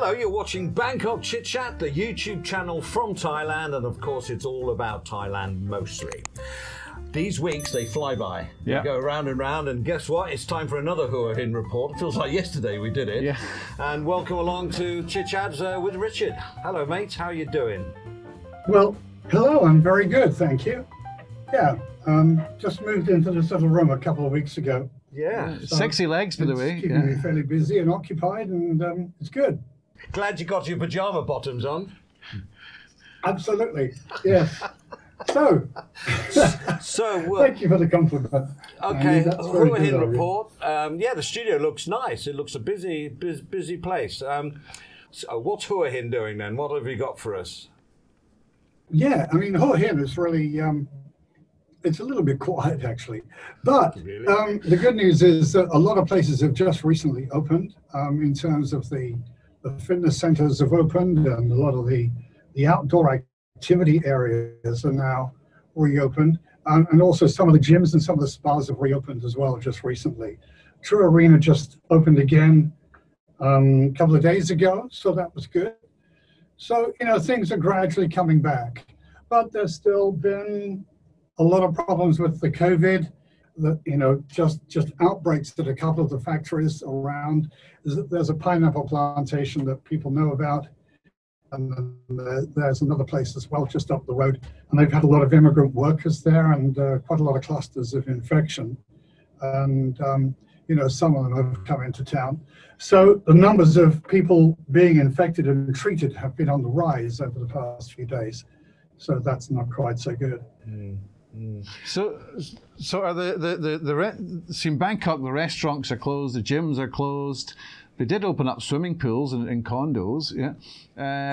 Hello, you're watching Bangkok ChitChat, the YouTube channel from Thailand, and of course it's all about Thailand mostly. These weeks, they fly by. Yeah. They go round and round, and guess what? It's time for another Hua Hin Report. It feels like yesterday we did it. Yeah. And welcome along to ChitChat with Richard. Hello, mate. How are you doing? Well, hello. I'm very good, thank you. Yeah, just moved into this little room a couple of weeks ago. Yeah. So sexy legs, by the way. It's keeping me fairly busy and occupied, and it's good. Glad you got your pajama bottoms on. Absolutely, yes. So Thank you for the compliment. Okay, Hua Hin good Report. Yeah, the studio looks nice. It looks a busy place. So what's Hua Hin doing then? What have you got for us? Yeah, I mean, Hua Hin is really, it's a little bit quiet actually. But Really? the good news is that a lot of places have just recently opened in terms of the fitness centers have opened, and a lot of the outdoor activity areas are now reopened. And also some of the gyms and some of the spas have reopened as well just recently. True Arena just opened again a couple of days ago, so that was good. So, you know, things are gradually coming back, but there's still been a lot of problems with the COVID, that, you know, just outbreaks at a couple of the factories around. There's a pineapple plantation that people know about, and there's another place as well just up the road, and they've had a lot of immigrant workers there, and quite a lot of clusters of infection, and you know, some of them have come into town. So the numbers of people being infected and treated have been on the rise over the past few days. So that's not quite so good. So are see, in Bangkok, the restaurants are closed, the gyms are closed. They did open up swimming pools in condos, yeah.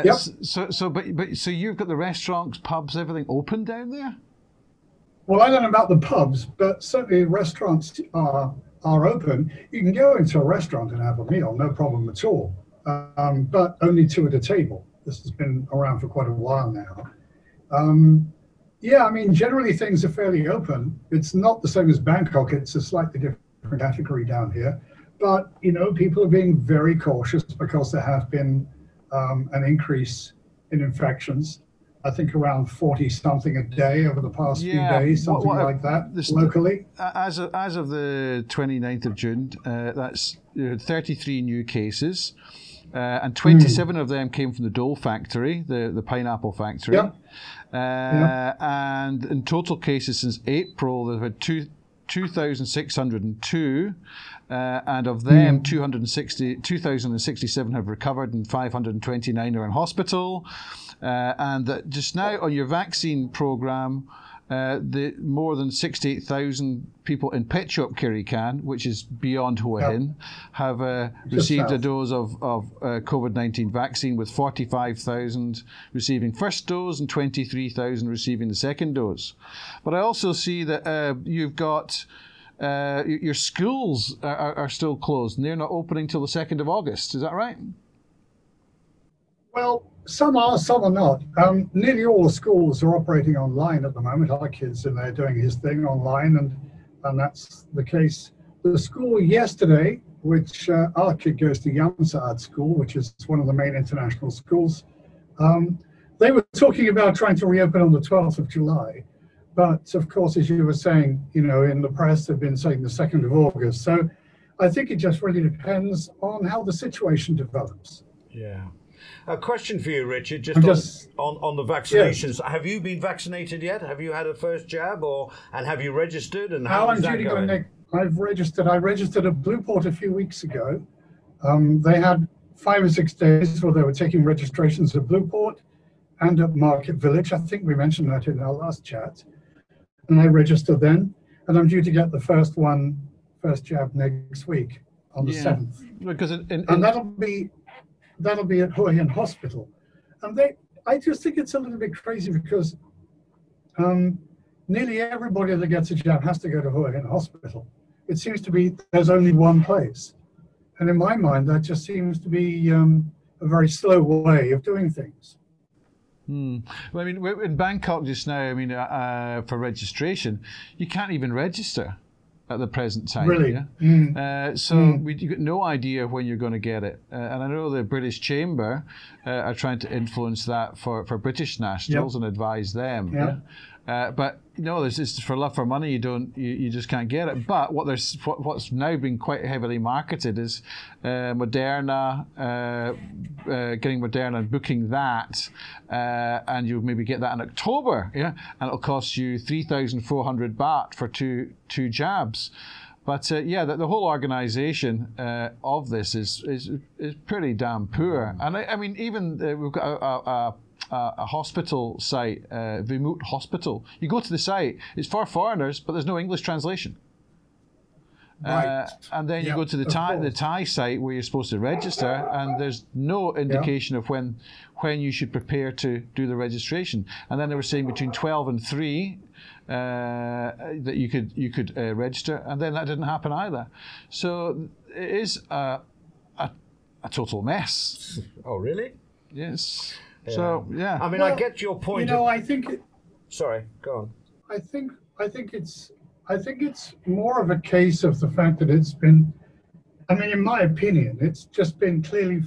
Yep. So you've got the restaurants, pubs, everything open down there? Well, I don't know about the pubs, but certainly restaurants are open. You can go into a restaurant and have a meal, no problem at all, but only two at a table. This has been around for quite a while now. Yeah, I mean, generally things are fairly open. It's not the same as Bangkok. It's a slightly different category down here. But, you know, people are being very cautious because there have been an increase in infections. I think around 40-something a day over the past few days, something like that, locally. As of the 29th of June, that's 33 new cases, and 27 of them came from the Dole factory, the pineapple factory. Yep. And in total cases since April, they've had 2,602, and of them, 2,067 have recovered and 529 are in hospital. And that just now on your vaccine program, the more than 68,000 people in Pet Shop Kirikan, which is beyond Hua Hin, have received a dose of COVID-19 vaccine, with 45,000 receiving first dose and 23,000 receiving the second dose. But I also see that you've got your schools are still closed, and they're not opening till the 2nd of August. Is that right? Well, some are, some are not. Nearly all the schools are operating online at the moment. Our kid's in there doing his thing online, and that's the case. The school yesterday, which our kid goes to Yamsaad School, which is one of the main international schools, they were talking about trying to reopen on the 12th of July. But of course, as you were saying, you know, in the press, they've been saying the 2nd of August. So I think it just really depends on how the situation develops. Yeah. A question for you, Richard, just on the vaccinations. Yeah. Have you been vaccinated yet? Have you had a first jab, and have you registered? And how is that going? I've registered. I registered at Blueport a few weeks ago. They had 5 or 6 days where they were taking registrations at Blueport and at Market Village. I think we mentioned that in our last chat. And I registered then, and I'm due to get the first jab next week on the 7th. Because and that'll be at Hua Hin Hospital. And I just think it's a little bit crazy because nearly everybody that gets a jab has to go to Hua Hin Hospital. It seems to be there's only one place. And in my mind, that just seems to be a very slow way of doing things. Well, I mean, in Bangkok just now, I mean, for registration, you can't even register. at the present time. Really? Yeah? You've got no idea when you're going to get it. And I know the British Chamber are trying to influence that for British nationals and advise them. Yeah? But there's just for love for money, you just can't get it. But what's now been quite heavily marketed is Moderna, getting Moderna and booking that, and you'll maybe get that in October, and it'll cost you 3,400 baht for two jabs. But the whole organisation of this is pretty damn poor. And I mean, even we've got a hospital site, Vimut Hospital. You go to the site, it's for foreigners, but there's no English translation. Right. And then you go to the Thai site where you're supposed to register, and there's no indication of when you should prepare to do the registration. And then they were saying between 12 and 3 that you could register, and then that didn't happen either. So it is a total mess. Oh, really? Yes. Yeah. So yeah. I mean, I get your point. I think. Sorry, go on. I think it's more of a case of the fact that it's been. I mean, in my opinion, it's just been clearly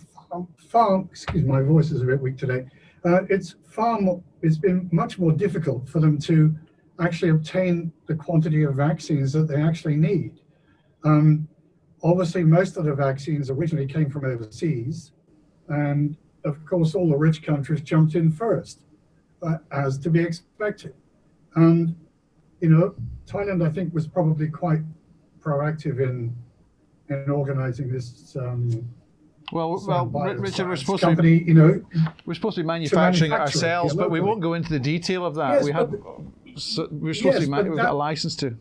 far. Excuse me, my voice is a bit weak today. It's been much more difficult for them to actually obtain the quantity of vaccines that they actually need. Obviously, most of the vaccines originally came from overseas, and of course, all the rich countries jumped in first, as to be expected. And, Thailand, I think, was probably quite proactive in organizing this. Richard, we're supposed company, to be manufacturing it ourselves, but we won't go into the detail of that. Yes, we're supposed to we've got a license to.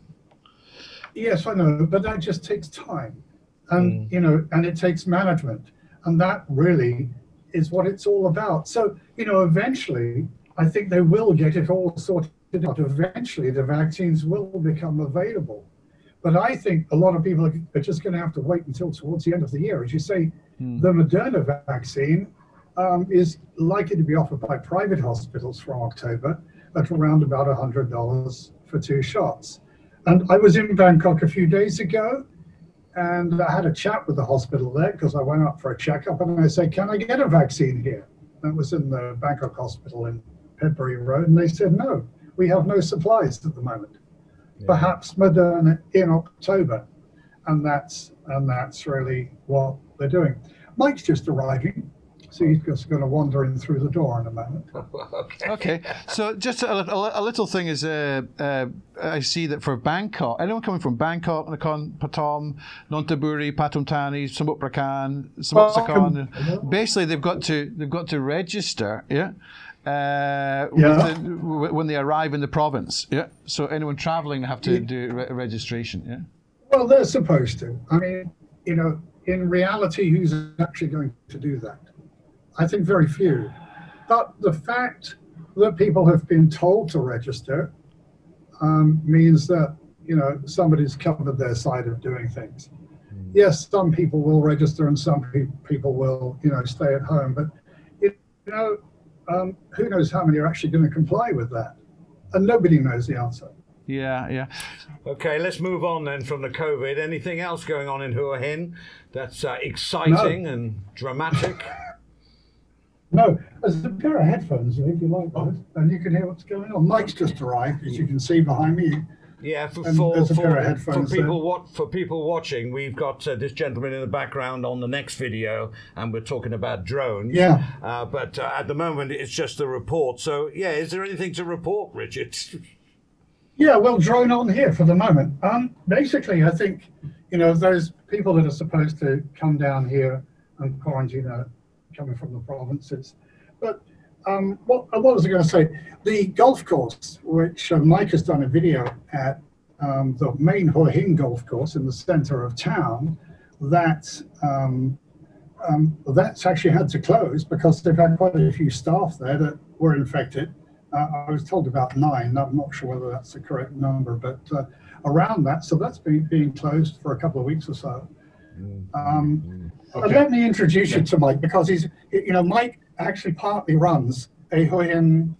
Yes, I know, but that just takes time, and and it takes management, and that really is what it's all about. So, eventually, I think they will get it all sorted out. Eventually, the vaccines will become available. But I think a lot of people are just going to have to wait until towards the end of the year. As you say, the Moderna vaccine is likely to be offered by private hospitals from October at around about $100 for 2 shots. And I was in Bangkok a few days ago, and I had a chat with the hospital there because I went up for a checkup, and I said, "Can I get a vaccine here?" That was in the Bangkok hospital in Pedbury Road, and they said, "No, we have no supplies at the moment. Perhaps Moderna in October," and that's really what they're doing. Mike's just arriving, so he's just going to wander in through the door in a moment. Okay. So just a little thing is, I see that for Bangkok, anyone coming from Bangkok, Nakhon Pathom, Nonthaburi, Pathum Thani, Samut Prakan, Samut Sakhon, basically they've got to register, when they arrive in the province, So anyone travelling have to do registration, Well, they're supposed to. I mean, in reality, who's actually going to do that? I think very few. But the fact that people have been told to register means that, somebody's covered their side of doing things. Yes, some people will register and some people will, stay at home. But, who knows how many are actually going to comply with that? And nobody knows the answer. Yeah. Okay, let's move on then from the COVID. Anything else going on in Hua Hin that's exciting and dramatic? No, there's a pair of headphones if you like those, and you can hear what's going on. Mike's just arrived, as you can see behind me. Yeah, for people watching, we've got this gentleman in the background on the next video, and we're talking about drones. Yeah. But at the moment, it's just a report. So, is there anything to report, Richard? Yeah, well, drone on here for the moment. Basically, I think, those people that are supposed to come down here and quarantine are coming from the provinces. But what was I going to say? The golf course, which Mike has done a video at, the main Hua Hin golf course in the center of town, that's actually had to close because they've had quite a few staff there that were infected. I was told about 9. I'm not sure whether that's the correct number, but around that. So that's being closed for a couple of weeks or so. Let me introduce you to Mike, because he's, Mike actually partly runs a Hua Hin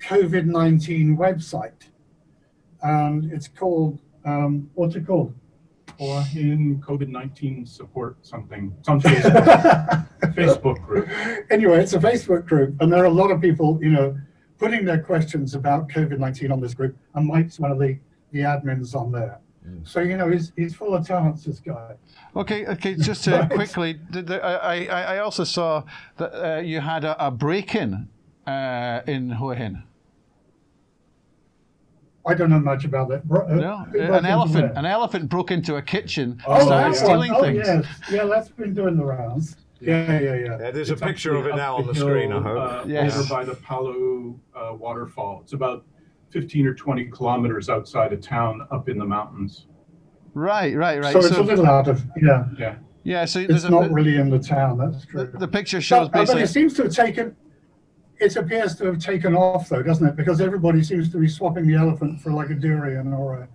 COVID-19 website, and it's called, what's it called? Hua Hin COVID-19 support something. It's on Facebook. Facebook group. Anyway, it's a Facebook group, and there are a lot of people, you know, putting their questions about COVID-19 on this group, and Mike's one of the admins on there. So, you know, he's full of talents, this guy. Okay, just quickly, I also saw that you had a break-in in Hua Hin. I don't know much about that. No, an elephant broke into a kitchen and started stealing things. Yes. Yeah, that's been doing the rounds. Yeah. There's a picture of it now on the screen, I hope. Yes. Over by the Palu waterfall. It's about 15 or 20 kilometers outside of town, up in the mountains. Right. So it's a little out of, Yeah, so it's not really in the town, that's true. The picture shows basically... But it seems to have taken, it appears to have taken off though, doesn't it? Because everybody seems to be swapping the elephant for like a durian or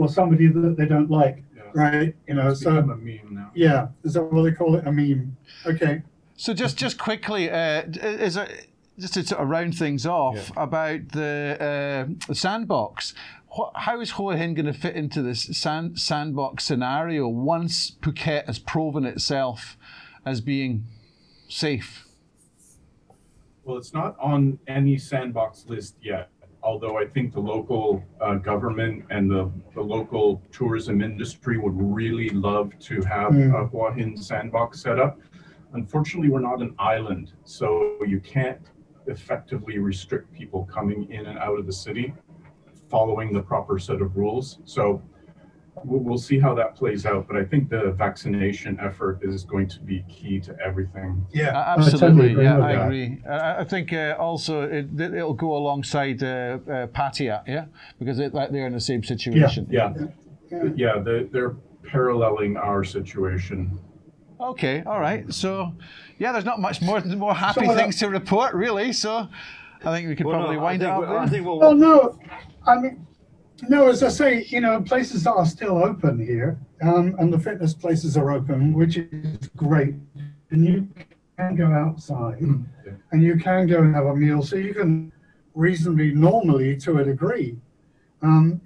somebody that they don't like, right? You know, it's become a meme now. Yeah, is that what they call it, a meme? Okay. So just quickly, just to sort of round things off about the sandbox. How is Hua Hin going to fit into this sandbox scenario once Phuket has proven itself as being safe? Well, it's not on any sandbox list yet, although I think the local government and the local tourism industry would really love to have a Hua Hin sandbox set up. Unfortunately, we're not an island, so you can't effectively restrict people coming in and out of the city following the proper set of rules. So we'll see how that plays out, but I think the vaccination effort is going to be key to everything. Yeah, absolutely. I agree. I think also it'll go alongside Pattaya, because they're in the same situation. Yeah, they're paralleling our situation. Okay, all right. So, there's not much more happy things to report, really. So, I think we could probably wind it up there. No, as I say, you know, places are still open here, and the fitness places are open, which is great. And you can go outside, and you can go and have a meal, so you can reasonably normally to a degree.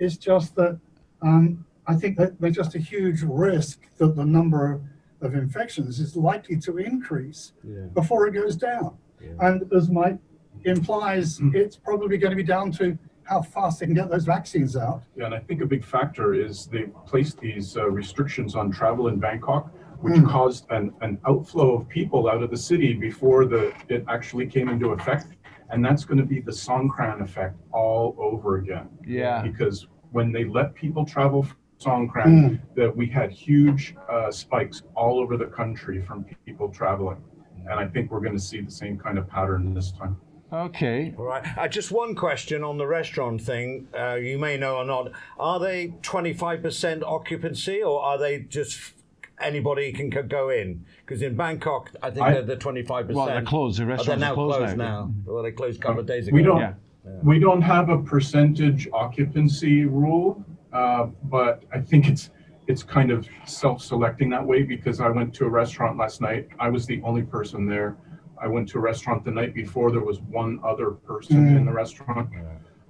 It's just that I think that there's just a huge risk that the number of infections is likely to increase before it goes down. And as Mike implies, it's probably going to be down to how fast they can get those vaccines out. Yeah, and I think a big factor is they placed these restrictions on travel in Bangkok, which caused an outflow of people out of the city before it actually came into effect. And that's going to be the Songkran effect all over again. Yeah. Because when they let people travel from Songkran, that we had huge spikes all over the country from people traveling. And I think we're going to see the same kind of pattern this time. Okay. All right. Just one question on the restaurant thing. You may know or not. Are they 25% occupancy, or are they just anybody can go in? Because in Bangkok, I think they're 25%. Well, they're closed. The restaurants are closed now. Well, they closed a couple of days ago. We don't have a percentage occupancy rule, but I think it's kind of self-selecting that way, because I went to a restaurant last night. I was the only person there. I went to a restaurant the night before. There was one other person in the restaurant.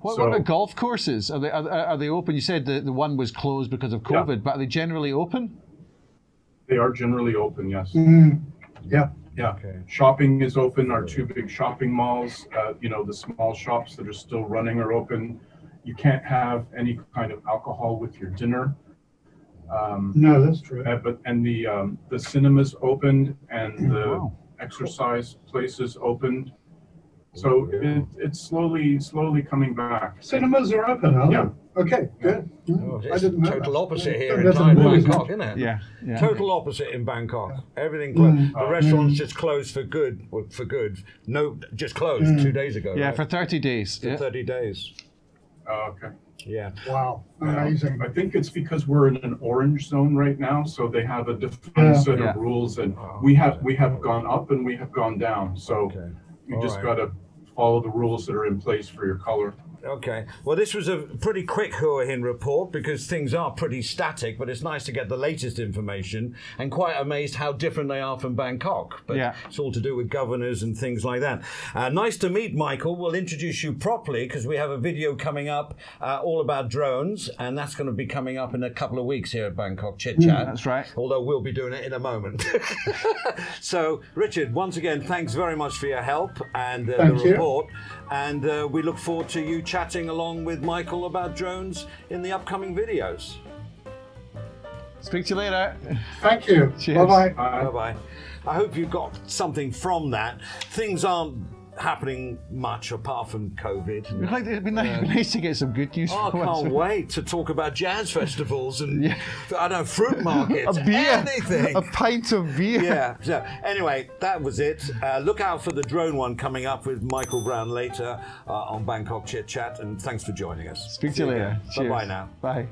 What about golf courses? Are they open? You said the one was closed because of COVID, but are they generally open? They are generally open, yes. Yeah. Okay. Shopping is open. Our two big shopping malls, the small shops that are still running are open. You can't have any kind of alcohol with your dinner. No, that's true. The cinemas opened, and the exercise places opened. So it's slowly coming back. Cinemas are open, huh? Yeah. Okay, good. It's total opposite here in Bangkok, isn't it? Yeah. Total opposite in Bangkok. Everything closed. The restaurants just closed for good. No, just closed 2 days ago. Yeah, right? for 30 days. For 30 days. Okay. Yeah. Wow. Amazing. I think it's because we're in an orange zone right now, so they have a defined set of rules, and we have gone up and we have gone down. So you just got to follow the rules that are in place for your color. Okay. Well, this was a pretty quick Hua Hin report because things are pretty static, but it's nice to get the latest information, and quite amazed how different they are from Bangkok. But yeah, it's all to do with governors and things like that. Nice to meet Michael. We'll introduce you properly because we have a video coming up all about drones, and that's going to be coming up in a couple of weeks here at Bangkok ChitChat. That's right. Although we'll be doing it in a moment. So, Richard, once again, thanks very much for your help and the report. And we look forward to you chatting along with Michael about drones in the upcoming videos. Speak to you later. Thank you. Cheers. Bye-bye. Bye-bye. I hope you got something from that. Things aren't happening much apart from COVID. It'd be nice to get some good news. Oh, I can't wait to talk about jazz festivals and I don't know, fruit markets, a beer, anything. A pint of beer. Yeah. So anyway, that was it. Look out for the drone one coming up with Michael Brown later on Bangkok ChitChat, and thanks for joining us. Speak to you later. Bye bye now. Bye.